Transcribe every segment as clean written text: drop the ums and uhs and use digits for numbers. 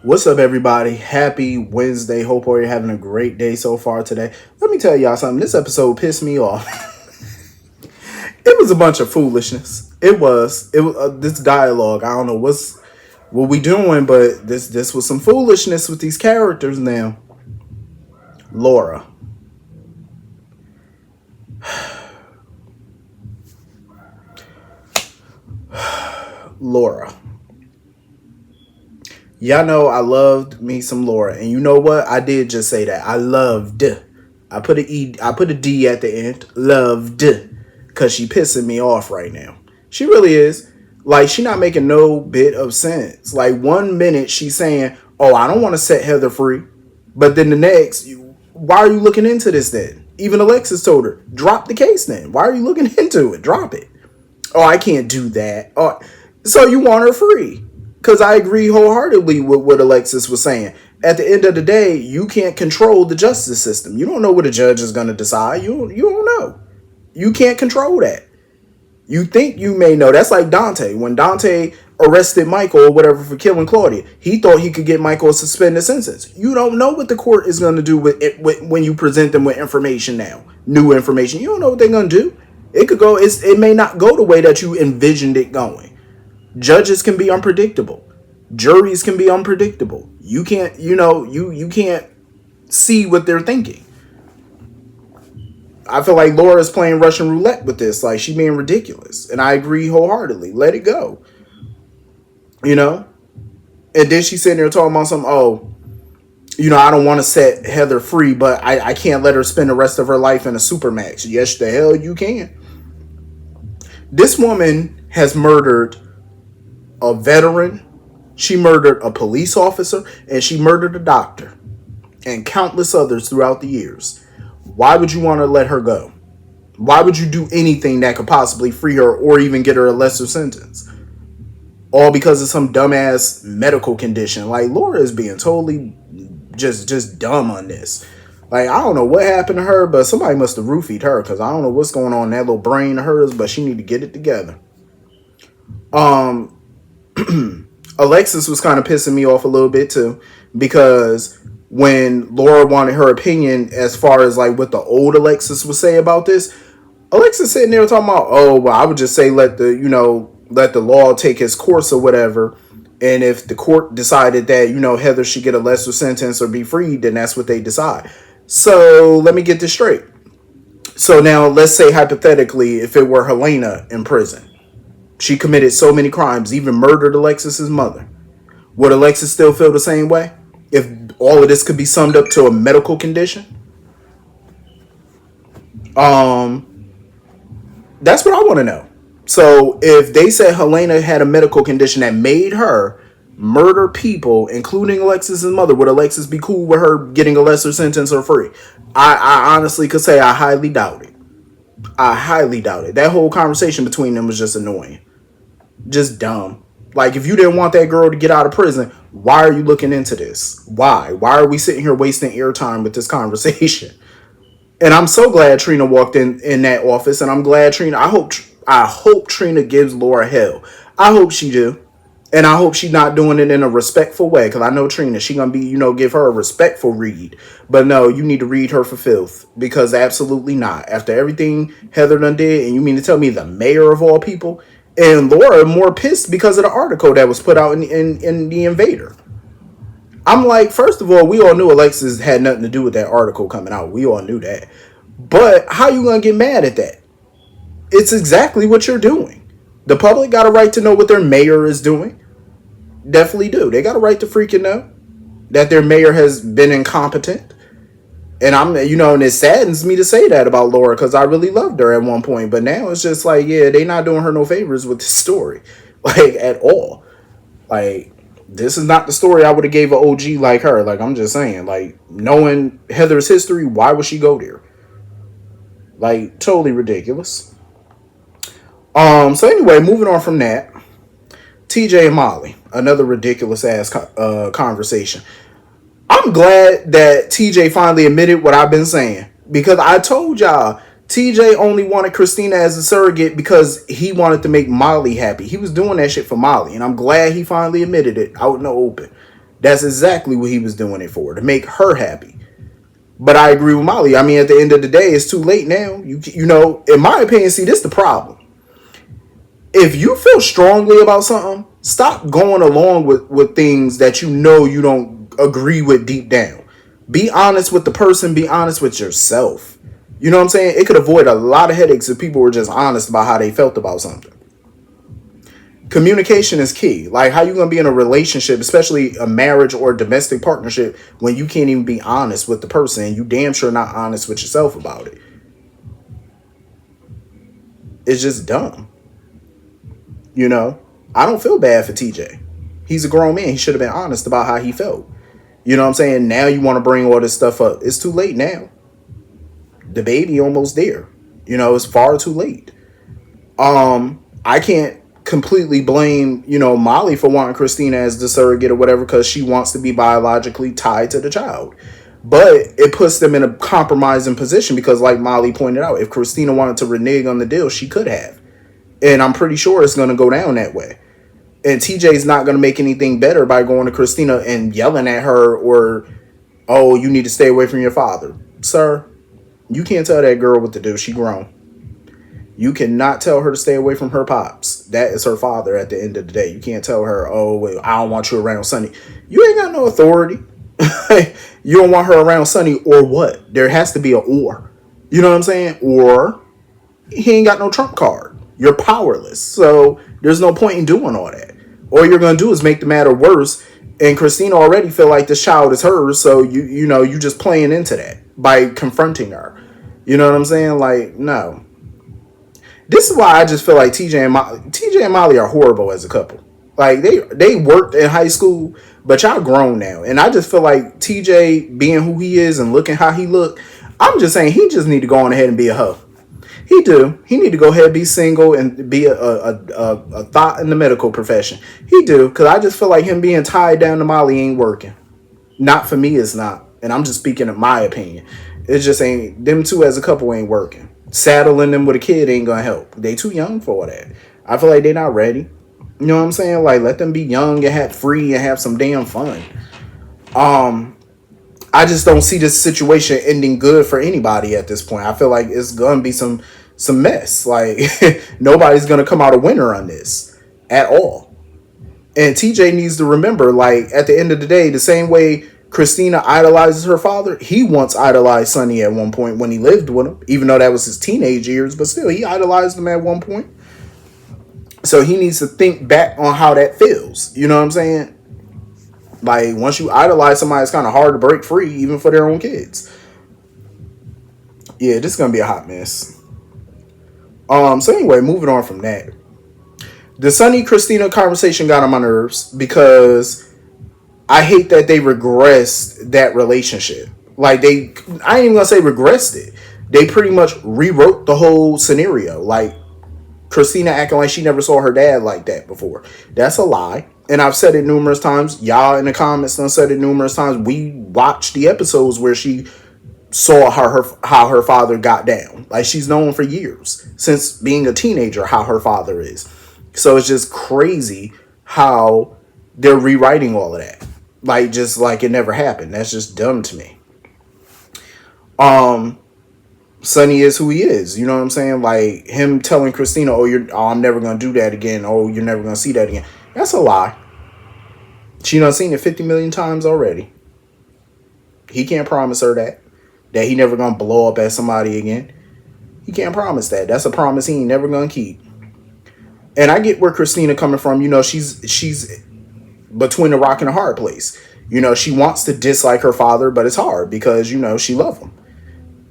What's up, everybody? Happy Wednesday. Hope you're having a great day so far today. Let me tell y'all something. This episode pissed me off. It was a bunch of foolishness. It was this dialogue. I don't know what we doing, but this was some foolishness with these characters now. Laura. Laura. Y'all know I loved me some Laura, and you know what? I did just say that. I loved. I put a D at the end. Loved, cause she pissing me off right now. She really is. Like, she not making no bit of sense. Like, 1 minute she's saying, "Oh, I don't want to set Heather free," but then the next, why are you looking into this then? Even Alexis told her, "Drop the case then. Why are you looking into it? Drop it." Oh, I can't do that. Oh, so you want her free? Because I agree wholeheartedly with what Alexis was saying. At the end of the day, you can't control the justice system. You don't know what a judge is going to decide. You don't know. You can't control that. You think you may know. That's like Dante. When Dante arrested Michael or whatever for killing Claudia, he thought he could get Michael a suspended sentence. You don't know what the court is going to do with it when you present them with information now. New information. You don't know what they're going to do. It could go. It may not go the way that you envisioned it going. Judges can be unpredictable. Juries can be unpredictable. You can't, you can't see what they're thinking. I feel like Laura's playing Russian roulette with this. Like, she being ridiculous. And I agree wholeheartedly. Let it go. And then she's sitting there talking about something, I don't want to set Heather free, but I can't let her spend the rest of her life in a supermax. Yes, the hell you can. This woman has murdered a veteran, she murdered a police officer, and she murdered a doctor and countless others throughout the years. Why would you want to let her go? Why would you do anything that could possibly free her or even get her a lesser sentence? All because of some dumbass medical condition. Like, Laura is being totally just dumb on this. Like, I don't know what happened to her, but somebody must have roofied her, because I don't know what's going on in that little brain of hers, but she need to get it together. Alexis was kind of pissing me off a little bit too, because when Laura wanted her opinion as far as like what the old Alexis would say about this, Alexis sitting there talking about, "Oh, well, I would just say let the law take its course or whatever. And if the court decided that, Heather should get a lesser sentence or be freed, then that's what they decide." So let me get this straight. So now let's say hypothetically, if it were Helena in prison, she committed so many crimes, even murdered Alexis's mother. Would Alexis still feel the same way? If all of this could be summed up to a medical condition? That's what I want to know. So if they said Helena had a medical condition that made her murder people, including Alexis's mother, would Alexis be cool with her getting a lesser sentence or free? I honestly could say I highly doubt it. I highly doubt it. That whole conversation between them was just annoying. Just dumb. Like, if you didn't want that girl to get out of prison, why are you looking into this? Why? Why are we sitting here wasting airtime with this conversation? And I'm so glad Trina walked in that office, and I'm glad Trina, I hope Trina gives Laura hell. I hope she do. And I hope she's not doing it in a respectful way, because I know Trina, she gonna be, give her a respectful read. But no, you need to read her for filth, because absolutely not. After everything Heather done did, and you mean to tell me the mayor of all people, and Laura more pissed because of the article that was put out in The Invader. I'm like, first of all, we all knew Alexis had nothing to do with that article coming out. We all knew that. But how you gonna get mad at that? It's exactly what you're doing. The public got a right to know what their mayor is doing. Definitely do. They got a right to freaking know that their mayor has been incompetent. And and it saddens me to say that about Laura, because I really loved her at one point. But now it's just like, yeah, they not doing her no favors with this story. Like, at all. Like, this is not the story I would have gave an OG like her. Like, I'm just saying, like, knowing Heather's history, why would she go there? Like, totally ridiculous. So anyway, moving on from that, TJ and Molly, another ridiculous ass conversation. I'm glad that TJ finally admitted what I've been saying, because I told y'all TJ only wanted Kristina as a surrogate because he wanted to make Molly happy. He was doing that shit for Molly, and I'm glad he finally admitted it out in the open. That's exactly what he was doing it for, to make her happy. But I agree with Molly. I mean, at the end of the day, it's too late now. You know, in my opinion, see, this is the problem. If you feel strongly about something, stop going along with things that you know you don't agree with deep down. Be honest with the person, be honest with yourself. You know what I'm saying? It could avoid a lot of headaches if people were just honest about how they felt about something. Communication is key. Like, how you gonna be in a relationship, especially a marriage or a domestic partnership, when you can't even be honest with the person and you damn sure not honest with yourself about it? It's just dumb. You know, I don't feel bad for TJ. He's a grown man. He should have been honest about how he felt. You know what I'm saying? Now you want to bring all this stuff up. It's too late now. The baby almost there. You know, it's far too late. I can't completely blame, you know, Molly for wanting Kristina as the surrogate or whatever, because she wants to be biologically tied to the child. But it puts them in a compromising position because, like Molly pointed out, if Kristina wanted to renege on the deal, she could have. And I'm pretty sure it's going to go down that way. And TJ's not going to make anything better by going to Kristina and yelling at her or, oh, you need to stay away from your father. Sir, you can't tell that girl what to do. She grown. You cannot tell her to stay away from her pops. That is her father at the end of the day. You can't tell her, oh, wait, I don't want you around Sonny. You ain't got no authority. You don't want her around Sonny or what? There has to be a or. You know what I'm saying? Or he ain't got no trump card. You're powerless. So there's no point in doing all that. All you're going to do is make the matter worse. And Kristina already feel like this child is hers. So, you know, you just playing into that by confronting her. You know what I'm saying? Like, no. This is why I just feel like TJ and Molly are horrible as a couple. Like, they worked in high school, but y'all grown now. And I just feel like TJ being who he is and looking how he look, I'm just saying he just need to go on ahead and be a hoe. He do. He need to go ahead and be single and be a thought in the medical profession. He do, because I just feel like him being tied down to Molly ain't working. Not for me, it's not. And I'm just speaking of my opinion. It just ain't, them two as a couple ain't working. Saddling them with a kid ain't gonna help. They too young for that. I feel like they not ready. You know what I'm saying? Like, let them be young and have free and have some damn fun. I just don't see this situation ending good for anybody at this point. I feel like it's gonna be some mess. Like, nobody's gonna come out a winner on this at all. And TJ needs to remember, like, at the end of the day, the same way Kristina idolizes her father, he once idolized Sonny at one point when he lived with him, even though that was his teenage years, but still, he idolized him at one point. So he needs to think back on how that feels. You know what I'm saying? Like, once you idolize somebody, it's kind of hard to break free, even for their own kids. Yeah, this is going to be a hot mess. So anyway, moving on from that. The Sonny Kristina conversation got on my nerves because I hate that they regressed that relationship. Like, I ain't even gonna say regressed it. They pretty much rewrote the whole scenario. Like, Kristina acting like she never saw her dad like that before. That's a lie. And I've said it numerous times. Y'all in the comments done said it numerous times. We watched the episodes where she saw how her father got down. Like, she's known for years, since being a teenager, how her father is. So it's just crazy how they're rewriting all of that. Like, just like it never happened. That's just dumb to me. Sonny is who he is. You know what I'm saying? Like, him telling Kristina, I'm never going to do that again. Oh, you're never going to see that again. That's a lie. She done seen it 50 million times already. He can't promise her that he never going to blow up at somebody again. He can't promise that. That's a promise he ain't never going to keep. And I get where Kristina coming from. You know, she's between a rock and a hard place. You know, she wants to dislike her father, but it's hard because, you know, she loves him.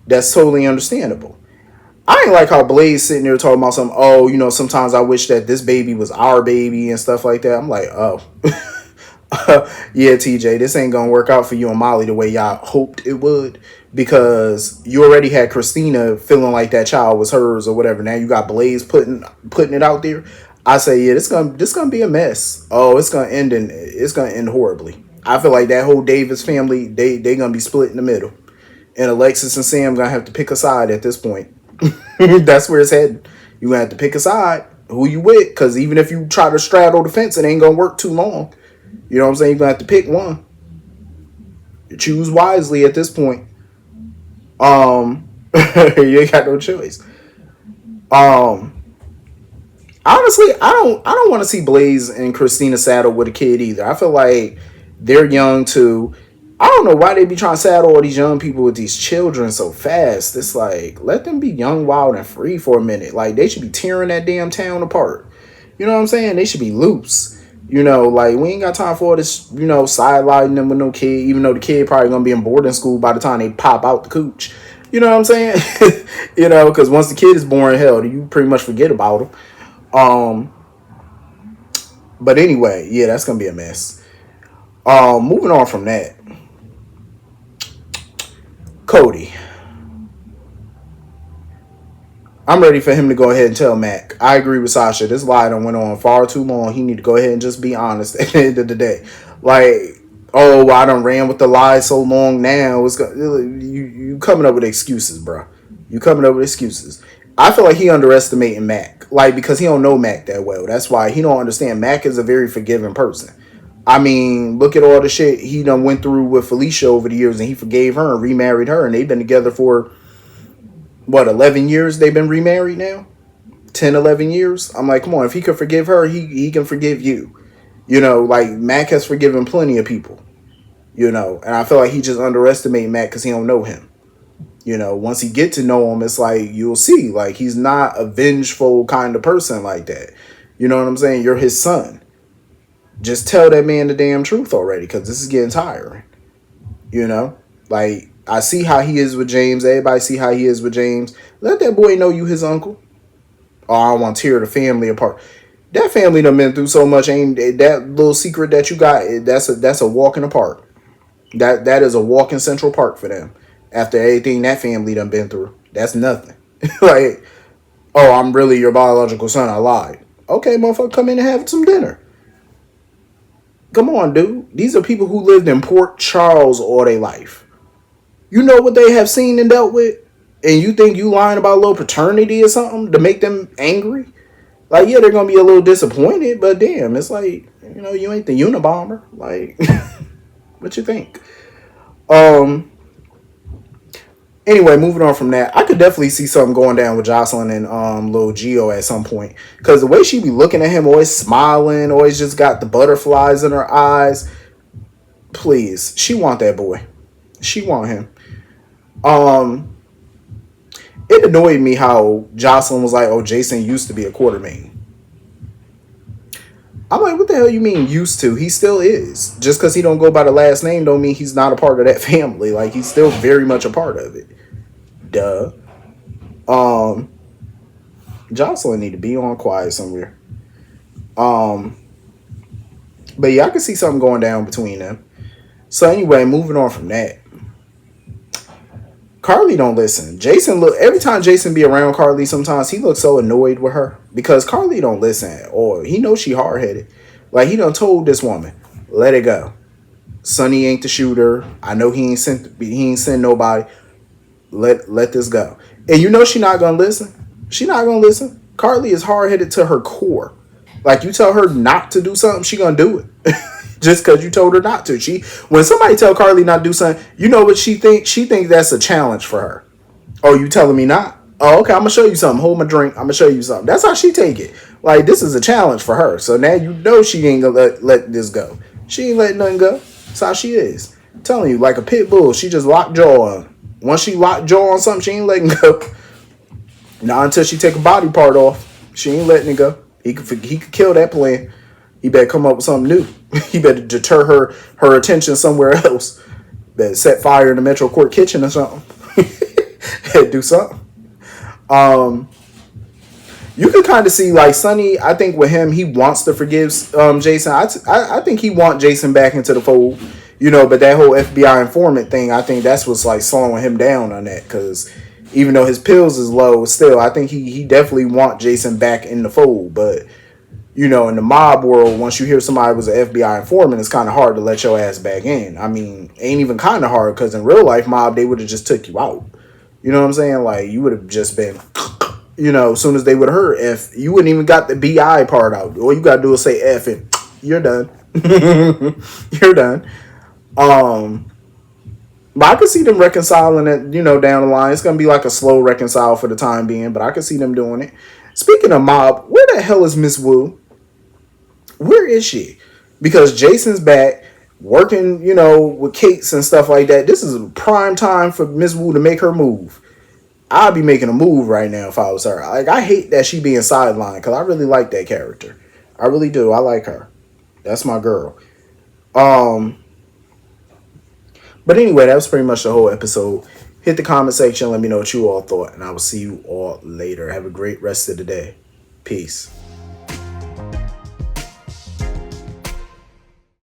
That's totally understandable. I ain't like how Blaze sitting there talking about something, oh, you know, sometimes I wish that this baby was our baby and stuff like that. I'm like, oh. Yeah, TJ, this ain't gonna work out for you and Molly the way y'all hoped it would, because you already had Kristina feeling like that child was hers or whatever. Now you got Blaze putting it out there. I say, yeah, this gonna be a mess. Oh, it's gonna end horribly. I feel like that whole Davis family, they gonna be split in the middle, and Alexis and Sam gonna have to pick a side at this point. That's where it's headed. You gonna have to pick a side. Who you with? Because even if you try to straddle the fence, it ain't gonna work too long. You know what I'm saying? You're gonna have to pick one. Choose wisely at this point. You ain't got no choice. Um, Honestly, I don't want to see Blaze and Christina saddle with a kid either. I feel like they're young too. I don't know why they be trying to saddle all these young people with these children so fast. It's like, let them be young, wild, and free for a minute. Like, they should be tearing that damn town apart. You know what I'm saying? They should be loose. Like, we ain't got time for all this, sidelining them with no kid, even though the kid probably gonna be in boarding school by the time they pop out the cooch. You know what I'm saying? Because once the kid is born, hell, you pretty much forget about him. Um, but anyway, yeah, that's gonna be a mess. Moving on from that, Cody. I'm ready for him to go ahead and tell Mac. I agree with Sasha. This lie done went on far too long. He need to go ahead and just be honest at the end of the day. Like, oh, I done ran with the lie so long now. You coming up with excuses, bro. You coming up with excuses. I feel like he underestimating Mac. Like, because he don't know Mac that well. That's why he don't understand. Mac is a very forgiving person. I mean, look at all the shit he done went through with Felicia over the years, and he forgave her and remarried her, and they've been together for what, 11 years they've been remarried now? 10, 11 years? I'm like, come on, if he could forgive her, he can forgive you. Like, Mac has forgiven plenty of people, and I feel like he just underestimated Mac because he don't know him. Once he get to know him, it's like, you'll see, like, he's not a vengeful kind of person like that. You know what I'm saying? You're his son. Just tell that man the damn truth already, because this is getting tiring. Like, I see how he is with James. Everybody see how he is with James. Let that boy know you his uncle. Oh, I don't want to tear the family apart. That family done been through so much. Ain't that little secret that you got? That's a walk in the park. That is a walk in Central Park for them. After everything that family done been through, that's nothing. Like, oh, I'm really your biological son. I lied. Okay, motherfucker, come in and have some dinner. Come on, dude. These are people who lived in Port Charles all their life. You know what they have seen and dealt with? And you think you lying about a little paternity or something to make them angry? Like, yeah, they're going to be a little disappointed, but damn, it's like, you ain't the Unabomber. Like, what you think? Anyway, moving on from that, I could definitely see something going down with Jocelyn and Lil Gio at some point. Because the way she be looking at him, always smiling, always just got the butterflies in her eyes. Please, she want that boy. She want him. It annoyed me how Jocelyn was like, oh, Jason used to be a Quartermain. I'm like, what the hell you mean used to? He still is. Just because he don't go by the last name don't mean he's not a part of that family. Like, he's still very much a part of it. Duh. Jocelyn need to be on quiet somewhere. But yeah, I can see something going down between them. So anyway, moving on from that. Carly don't listen. Every time Jason be around Carly, sometimes he looks so annoyed with her because Carly don't listen, or he knows she hard headed. Like, he done told this woman, let it go. Sonny ain't the shooter. I know he ain't sent nobody. Let this go. And she not gonna listen. She not gonna listen. Carly is hard headed to her core. Like, you tell her not to do something, she gonna do it. Just because you told her not to. When somebody tell Carly not to do something, you know what she thinks? She thinks that's a challenge for her. Oh, you telling me not? Oh, okay, I'm going to show you something. Hold my drink. I'm going to show you something. That's how she take it. Like, this is a challenge for her. So now you know she ain't going to let this go. She ain't letting nothing go. That's how she is. I'm telling you, like a pit bull, she just locked jaw on. Once she locked jaw on something, she ain't letting go. Not until she take a body part off. She ain't letting it go. He could kill that plan. He better come up with something new. He better deter her attention somewhere else. Better set fire in the Metro Court kitchen or something. Do something. You can kind of see, like, Sonny, I think with him, he wants to forgive Jason. I think he wants Jason back into the fold. But that whole FBI informant thing, I think that's what's, like, slowing him down on that. Because even though his pills is low, still, I think he definitely wants Jason back in the fold. But in the mob world, once you hear somebody was an FBI informant, it's kind of hard to let your ass back in. I mean, ain't even kind of hard, because in real life mob, they would have just took you out. You know what I'm saying? Like, you would have just been, as soon as they would have heard F, you wouldn't even got the BI part out. All you got to do is say F and you're done. You're done. Um, but I could see them reconciling it, down the line. It's gonna be like a slow reconcile for the time being, but I could see them doing it. Speaking of Mob, where the hell is Miss Wu? Where is she? Because Jason's back working, with Kate's and stuff like that. This is a prime time for Miss Wu to make her move. I'd be making a move right now if I was her. Like, I hate that she being sidelined because I really like that character. I really do. I like her. That's my girl. Um, but anyway, that was pretty much the whole episode. Hit the comment section. Let me know what you all thought, and I will see you all later. Have a great rest of the day. Peace.